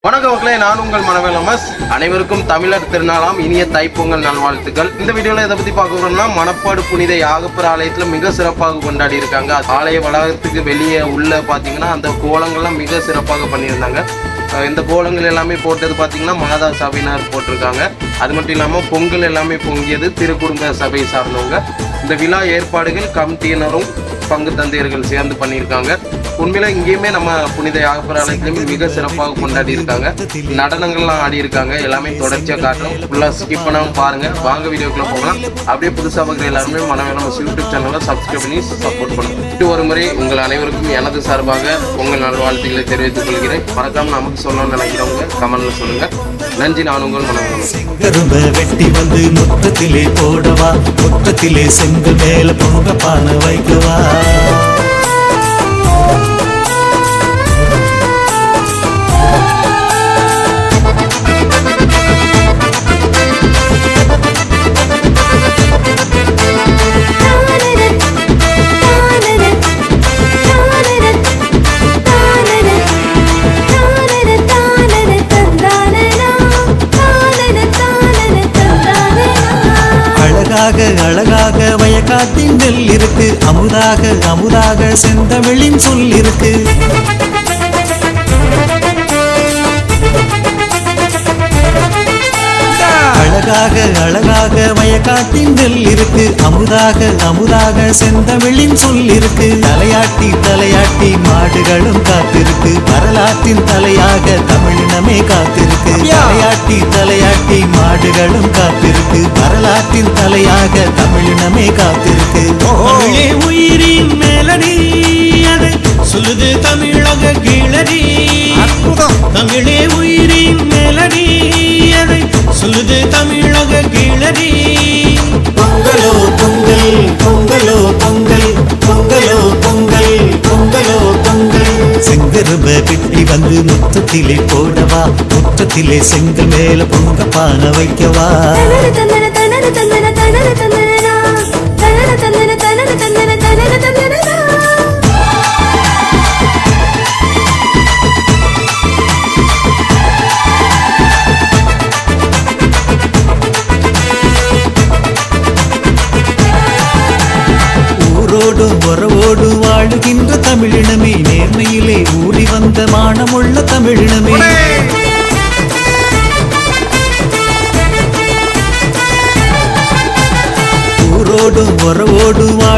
வணக்கம் மக்களே, நான் உங்கள் மனவேல் எம்எஸ். அனைவருக்கும் தமிழர் திருநாளாம் இனிய தைப்பொங்கல் நல்வாழ்த்துக்கள். இந்த வீடியோவில் இதை பற்றி பார்க்க போகிறோம்னா, மணப்பாடு புனித யாகப்பர் ஆலயத்தில் மிக சிறப்பாக கொண்டாடி இருக்காங்க. ஆலய வளாகத்துக்கு வெளியே உள்ள பார்த்தீங்கன்னா அந்த கோலங்கள்லாம் மிக சிறப்பாக பண்ணியிருந்தாங்க. இந்த கோலங்கள் எல்லாமே போட்டது பார்த்தீங்கன்னா மாதா சபையினர் போட்டிருக்காங்க. அது மட்டும் இல்லாமல் பொங்கல் எல்லாமே பொங்கியது திருக்குடும்ப சபை சார்ந்தவங்க. இந்த விழா ஏற்பாடுகள் கமிட்டியினரும் பங்கு தந்தையர்கள் சேர்ந்து பண்ணியிருக்காங்க. உண்மையில இங்கேயுமே நம்ம புனித யாகப்பர் ஆலயத்திலுமே மிக சிறப்பாக கொண்டாடி இருக்காங்க. நடனங்கள்லாம் ஆடி இருக்காங்க. எல்லாமே தொடர்ச்சியாக காட்டுறோம். ஃபுல்லாக ஸ்கிப் பண்ணாமல் பாருங்க. வாங்க வீடியோக்குள்ள போகலாம். அப்படியே புதுசாக பார்க்குற எல்லாருமே மனவேல் யூடியூப் சேனலை சப்ஸ்கிரைப் பண்ணி சப்போர்ட் பண்ணுங்க. ஒரு முறை உங்கள் அனைவருக்கும் எனது சார்பாக உங்கள் நல்வாழ்த்துக்களை தெரிவித்துக் கொள்கிறேன். மறக்காம நமக்கு சொல்லணும்னு நினைக்கிறவங்க கமெண்ட்ல சொல்லுங்க. நன்றி. நான் உங்கள் மனவேல். வெட்டி வந்து முற்றத்திலே போடவா, முற்றத்திலே செங்கல் மேல பொங்க பானை வைக்கவா. அழகாக வயக்காட்டின் நெல் இருக்கு, அமுதாக அமுதாக செந்தமிழின் சொல் இருக்கு. அழகாக வயக்காட்டின் நெல் இருக்கு, அமுதாக அமுதாக செந்தமிழின் சொல் இருக்கு. தலையாட்டி மாடுகளும் காத்திருக்கு, வரலாற்றின் தலையாக தமிழினமே காத்திருக்கு. தலையாட்டி மாடுகளும் காத்திருக்கு, வரலாற்றின் தலையாக தமிழினமே காத்திருக்கு. தமிழே உயிரின் மேலடி, அதை சொல்லுது தமிழக கீழடி. தமிழே உயிரின் மேலடி, அதை சொல்லுது தமிழக கீழடி. பொங்கலோ பொங்கல், பொங்கலோ பொங்கல், பொங்கலோ பொங்கல், பொங்கலோ பொங்கல். செங்கரும்ப வெட்டி வந்து முற்றத்திலே போடவா, முற்றத்திலே செங்கல் மேல பொங்க பானை வைக்கவா. உறவோடு வாழுகின்ற தமிழினமே, நேர்மையிலே ஊறி வந்த மானமுள்ள தமிழினமே. ஊரோடு உறவோடு வாழ்